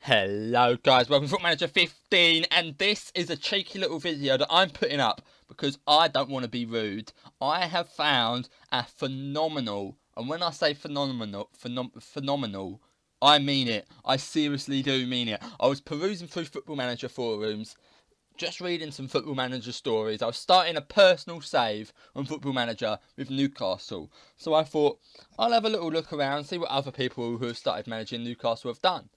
Hello guys, welcome to Football Manager 15, and this is a cheeky little video that I'm putting up because I don't want to be rude. I have found a phenomenal, and when I say phenomenal, I mean it. I seriously do mean it. I was perusing through Football Manager forums, just reading some Football Manager stories. I was starting a personal save on Football Manager with Newcastle. So I thought, I'll have a little look around, see what other people who have started managing Newcastle have done.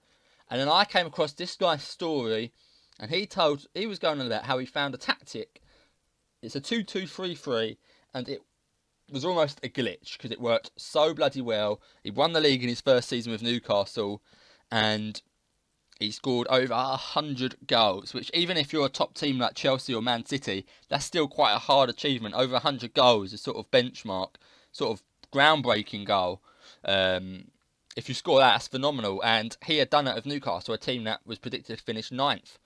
And then I came across this guy's story, and he was going on about how he found a tactic. It's a 2-2-3-3, and it was almost a glitch because it worked so bloody well. He won the league in his first season with Newcastle, and he scored over 100 goals, which even if you're a top team like Chelsea or Man City, that's still quite a hard achievement. Over 100 goals is sort of benchmark, sort of groundbreaking goal. If you score that, that's phenomenal. And he had done it with Newcastle, a team that was predicted to finish ninth.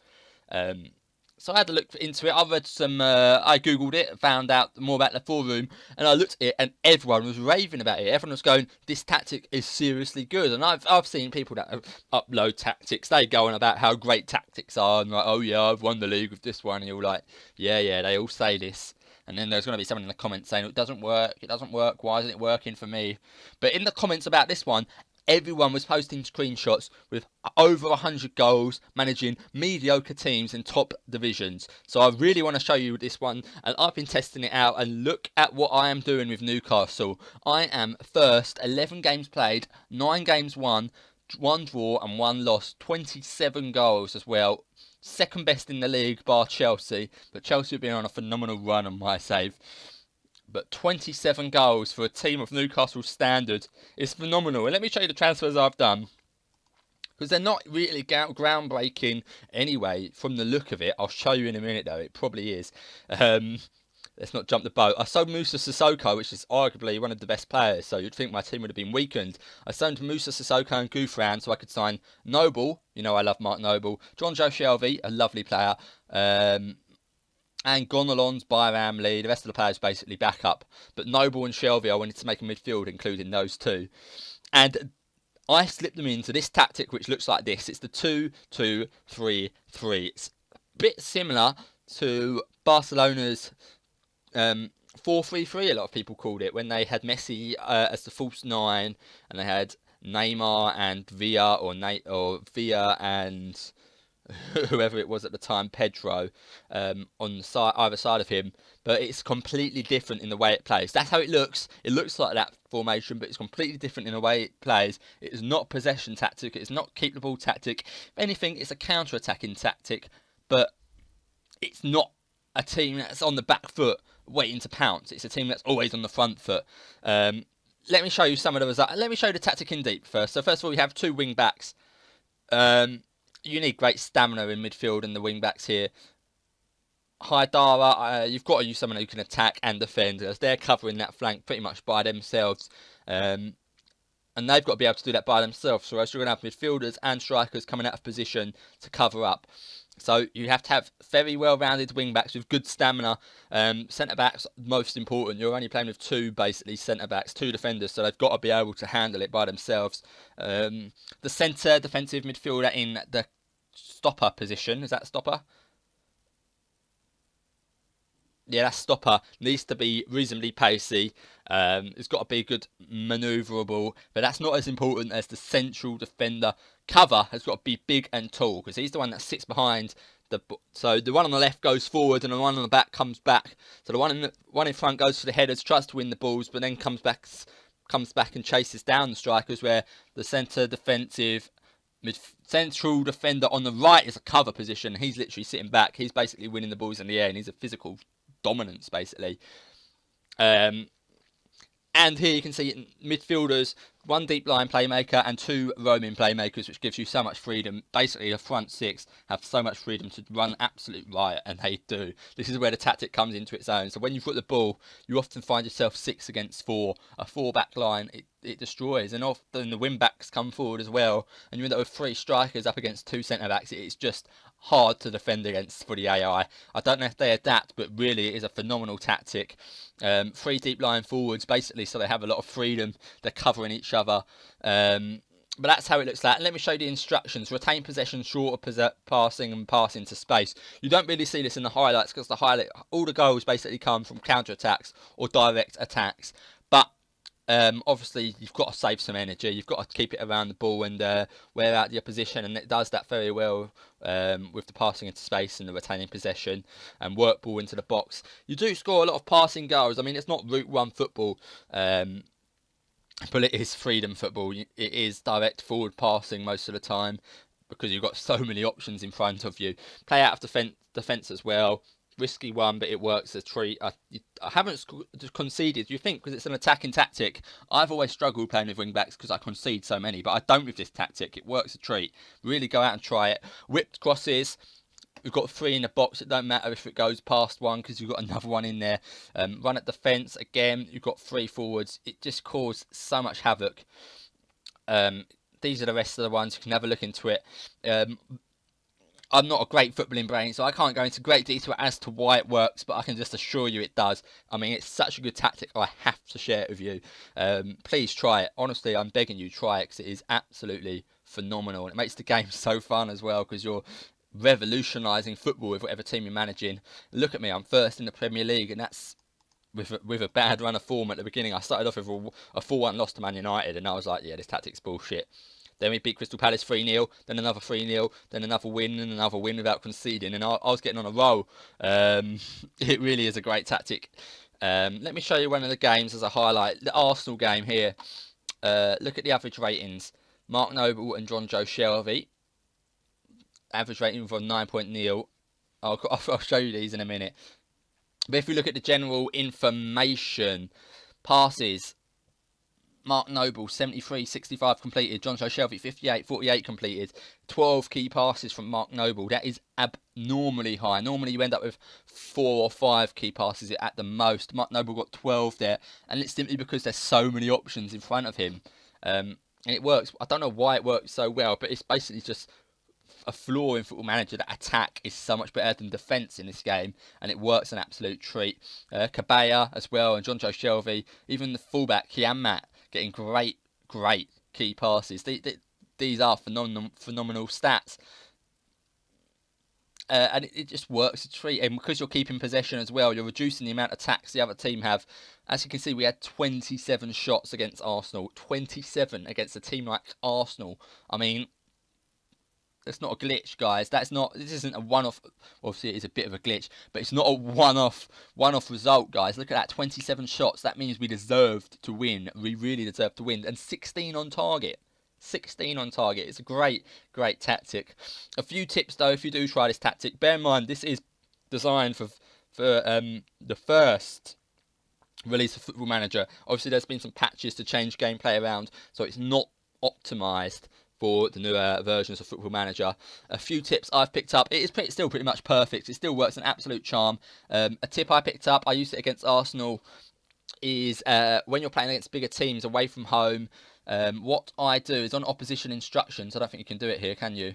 So I had to look into it. I read some, I googled it, found out more about the forum, and I looked at it, and everyone was raving about it. Everyone was going, "This tactic is seriously good." And I've seen people that upload tactics. They go on about how great tactics are, and like, "Oh yeah, I've won the league with this one." And you're like, "Yeah, they all say this." And then there's going to be someone in the comments saying, "It doesn't work. It doesn't work. Why isn't it working for me?" But in the comments about this one, everyone was posting screenshots with over 100 goals, managing mediocre teams in top divisions. So I really want to show you this one, and I've been testing it out, and look at what I am doing with Newcastle. I am first, 11 games played, 9 games won, 1 draw and 1 loss, 27 goals as well. Second best in the league bar Chelsea, but Chelsea have been on a phenomenal run on my save. But 27 goals for a team of Newcastle standard is phenomenal. And let me show you the transfers I've done, because they're not really groundbreaking anyway from the look of it. I'll show you in a minute though, it probably is. Let's not jump the boat. I sold Moussa Sissoko, which is arguably one of the best players, so you'd think my team would have been weakened. I sold Moussa Sissoko and Gouffran so I could sign Noble. You know I love Mark Noble. Jonjo Shelvey, a lovely player. And Gonalons, Bayram Lee, the rest of the players basically back up. But Noble and Shelvey, I wanted to make a midfield, including those two. And I slipped them into this tactic, which looks like this. It's the 2-2-3-3. It's a bit similar to Barcelona's 4-3-3, a lot of people called it, when they had Messi as the false nine, and they had Neymar and Villa, or Villa and whoever it was at the time, Pedro, on the side, either side of him. But it's completely different in the way it plays. That's how it looks. It looks like that formation, but it's completely different in the way it plays. It is not possession tactic. It's not keep the ball tactic. If anything, it's a counter-attacking tactic. But it's not a team that's on the back foot waiting to pounce. It's a team that's always on the front foot. Let me show you some of the results. Let me show you the tactic in deep first. So first of all, we have 2 wing backs. You need great stamina in midfield and the wing backs here. Haidara, you've got to use someone who can attack and defend, as they're covering that flank pretty much by themselves. And they've got to be able to do that by themselves. So else you're going to have midfielders and strikers coming out of position to cover up. So you have to have very well-rounded wing-backs with good stamina. Centre-backs, most important. You're only playing with 2, basically, centre-backs, 2 defenders, so they've got to be able to handle it by themselves. The centre defensive midfielder in the stopper position. Is that stopper? Yeah, that stopper needs to be reasonably pacey. It's got to be good manoeuvrable, but that's not as important as the central defender. Cover has got to be big and tall, because he's the one that sits behind the. So the one on the left goes forward, and the one on the back comes back. So the one in front goes for the headers, tries to win the balls, but then comes back and chases down the strikers. Where the central defender on the right is a cover position. He's literally sitting back. He's basically winning the balls in the air, and he's a physical dominance, basically. And here you can see midfielders, 1 deep line playmaker and 2 roaming playmakers, which gives you so much freedom. Basically, the front 6 have so much freedom to run absolute riot, and they do. This is where the tactic comes into its own. So when you've got the ball, you often find yourself 6 against 4. A 4-back line, it destroys. And often the wing-backs come forward as well. And you end up with 3 strikers up against 2 centre-backs. It's just hard to defend against for the AI. I don't know if they adapt, but really it is a phenomenal tactic. 3 deep line forwards, basically, so they have a lot of freedom. They're covering each other. But that's how it looks like. And let me show you the instructions. Retain possession, shorter passing, and pass into space. You don't really see this in the highlights because all the goals basically come from counter-attacks or direct attacks. But obviously, you've got to save some energy. You've got to keep it around the ball and wear out the opposition. And it does that very well with the passing into space and the retaining possession and work ball into the box. You do score a lot of passing goals. I mean, it's not Route 1 football. But it is freedom football. It is direct forward passing most of the time because you've got so many options in front of you. Play out of defence as well. Risky one, but it works as a treat. I haven't conceded. You think because it's an attacking tactic. I've always struggled playing with wing backs because I concede so many, but I don't with this tactic. It works a treat. Really go out and try it. Whipped crosses. We've got 3 in the box. It don't matter if it goes past one because you've got another one in there. Run at defence. Again, you've got 3 forwards. It just caused so much havoc. These are the rest of the ones. You can have a look into it. I'm not a great footballing brain, so I can't go into great detail as to why it works, but I can just assure you it does. I mean, it's such a good tactic, I have to share it with you. Please try it. Honestly, I'm begging you, try it, because it is absolutely phenomenal. And it makes the game so fun as well, because you're revolutionising football with whatever team you're managing. Look at me, I'm first in the Premier League, and that's with a bad run of form at the beginning. I started off with a 4-1 loss to Man United, and I was like, yeah, this tactic's bullshit. Then we beat Crystal Palace 3-0, then another 3-0, then another win, and another win without conceding, and I was getting on a roll. It really is a great tactic. Let me show you one of the games as a highlight. The Arsenal game here. Look at the average ratings. Mark Noble and Jonjo Shelvey. Average rating for 9.0. I'll show you these in a minute. But if we look at the general information, passes, Mark Noble 73-65 completed, Jonjo Shelvey 58-48 completed, 12 key passes from Mark Noble. That is abnormally high. Normally you end up with 4 or 5 key passes at the most. Mark Noble got 12 there, and it's simply because there's so many options in front of him. And it works. I don't know why it works so well, but it's basically just a flaw in Football Manager that attack is so much better than defence in this game, and it works an absolute treat. Cabella as well, and Jonjo Shelvey, even the fullback Kiamat getting great key passes. These are phenomenal stats. And it just works a treat. And because you're keeping possession as well, you're reducing the amount of attacks the other team have. As you can see, we had 27 shots against Arsenal. 27 against a team like Arsenal. I mean, that's not a glitch, guys. This isn't a one-off. Obviously, it is a bit of a glitch, but it's not a one-off result, guys. Look at that, 27 shots. That means we deserved to win. We really deserved to win. And 16 on target. 16 on target. It's a great tactic. A few tips, though, if you do try this tactic. Bear in mind, this is designed for the first release of Football Manager. Obviously, there's been some patches to change gameplay around, so it's not optimised for the newer versions of Football Manager. A few tips I've picked up. It is still pretty much perfect. It still works an absolute charm. A tip I picked up, I used it against Arsenal, is when you're playing against bigger teams away from home, what I do is on opposition instructions, I don't think you can do it here, can you?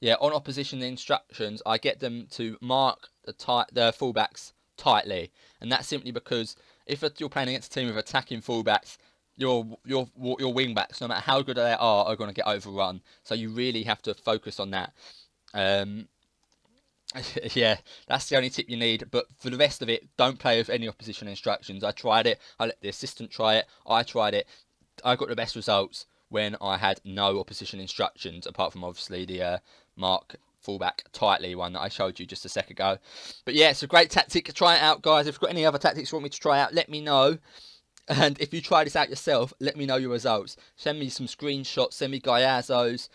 Yeah, on opposition instructions, I get them to mark the fullbacks tightly. And that's simply because if you're playing against a team with attacking fullbacks, your wing backs, no matter how good they are going to get overrun. So you really have to focus on that. Yeah, that's the only tip you need. But for the rest of it, don't play with any opposition instructions. I tried it. I let the assistant try it. I tried it. I got the best results when I had no opposition instructions, apart from obviously the mark fullback tightly one that I showed you just a sec ago. But yeah, it's a great tactic. Try it out, guys. If you've got any other tactics you want me to try out, let me know. And if you try this out yourself, let me know your results. Send me some screenshots, send me Gaiazos,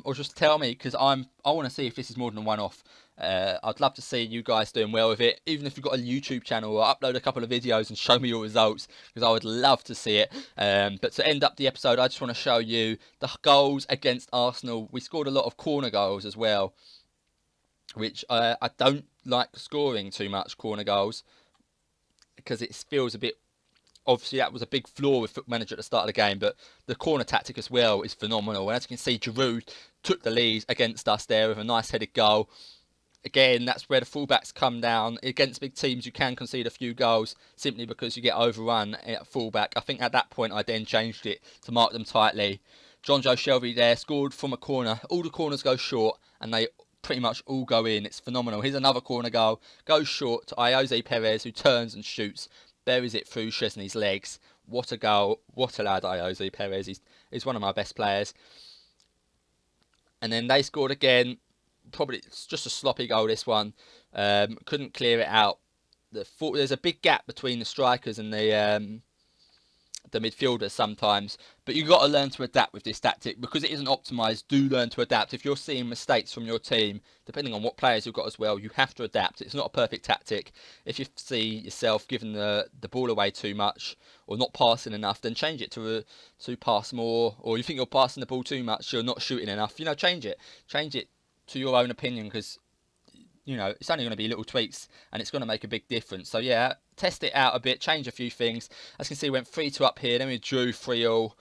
or just tell me, because I want to see if this is more than a one-off. I'd love to see you guys doing well with it, even if you've got a YouTube channel, or upload a couple of videos and show me your results, because I would love to see it. But to end up the episode, I just want to show you the goals against Arsenal. We scored a lot of corner goals as well, which I don't like scoring too much corner goals, because it feels a bit... Obviously, that was a big flaw with Football Manager at the start of the game, but the corner tactic as well is phenomenal. And as you can see, Giroud took the lead against us there with a nice headed goal. again, that's where the fullbacks come down. Against big teams, you can concede a few goals simply because you get overrun at fullback. I think at that point, I then changed it to mark them tightly. Jonjo Shelvey there scored from a corner. All the corners go short, and they pretty much all go in. It's phenomenal. Here's another corner goal. Goes short to Jose Perez, who turns and shoots. Buries it through Szczesny's legs. What a goal. What a lad, Jose Perez. He's one of my best players. And then they scored again. Probably it's just a sloppy goal, this one. Couldn't clear it out. There's a big gap between the strikers and the midfielders sometimes, but you've got to learn to adapt with this tactic because it isn't optimised. Do learn to adapt. If you're seeing mistakes from your team, depending on what players you've got as well, you have to adapt. It's not a perfect tactic. If you see yourself giving the ball away too much or not passing enough, then change it to pass more. Or you think you're passing the ball too much, you're not shooting enough, change it to your own opinion, because it's only going to be little tweaks and it's going to make a big difference. So yeah, test it out a bit, change a few things. As you can see, we went 3-2 up here, then we drew 3-3.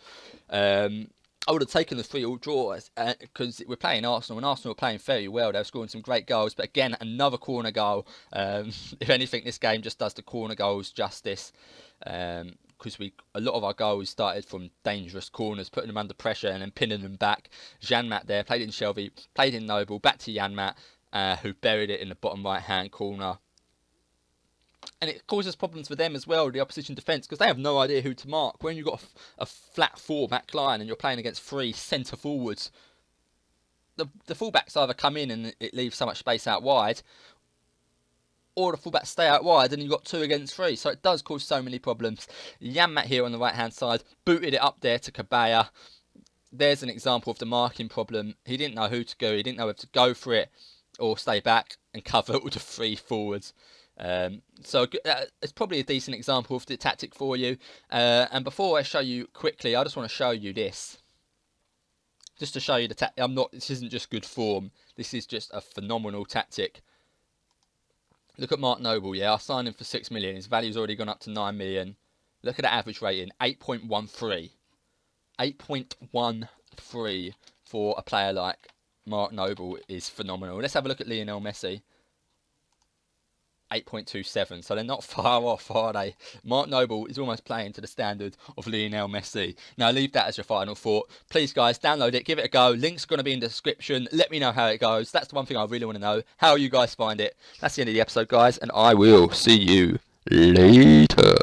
I would have taken the 3-3 draw because we're playing Arsenal, and Arsenal are playing very well. They're scoring some great goals, but again, another corner goal. If anything, this game just does the corner goals justice. Because a lot of our goals started from dangerous corners, putting them under pressure and then pinning them back. Janmaat there, played in Shelvey, played in Noble, back to Janmaat, who buried it in the bottom right-hand corner. And it causes problems for them as well, the opposition defence, because they have no idea who to mark. When you've got a flat 4-back line and you're playing against 3 centre forwards, the fullbacks either come in and it leaves so much space out wide, or the fullbacks stay out wide and you've got 2 against 3. So it does cause so many problems. Janmaat here on the right-hand side booted it up there to Cabella. There's an example of the marking problem. He didn't know who to go. He didn't know whether to go for it or stay back and cover all the 3 forwards. So it's probably a decent example of the tactic for you. And before I show you quickly, I just want to show you this. Just to show you the tactic. This isn't just good form. This is just a phenomenal tactic. Look at Mark Noble, yeah, I signed him for 6 million. His value's already gone up to 9 million. Look at the average rating, 8.13. 8.13 for a player like Mark Noble is phenomenal. Let's have a look at Lionel Messi. 8.27, so they're not far off, are they? Mark Noble is almost playing to the standard of Lionel Messi. Now leave that as your final thought. Please guys, download it, give it a go. Link's going to be in the description. Let me know how it goes. That's the one thing I really want to know, how you guys find it. That's the end of the episode, guys, and I will see you later.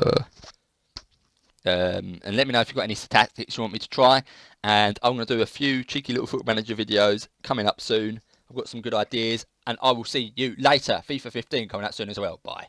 And let me know if you've got any tactics you want me to try. And I'm going to do a few cheeky little Football Manager videos coming up soon. I've got some good ideas, and I will see you later. FIFA 15 coming out soon as well. Bye.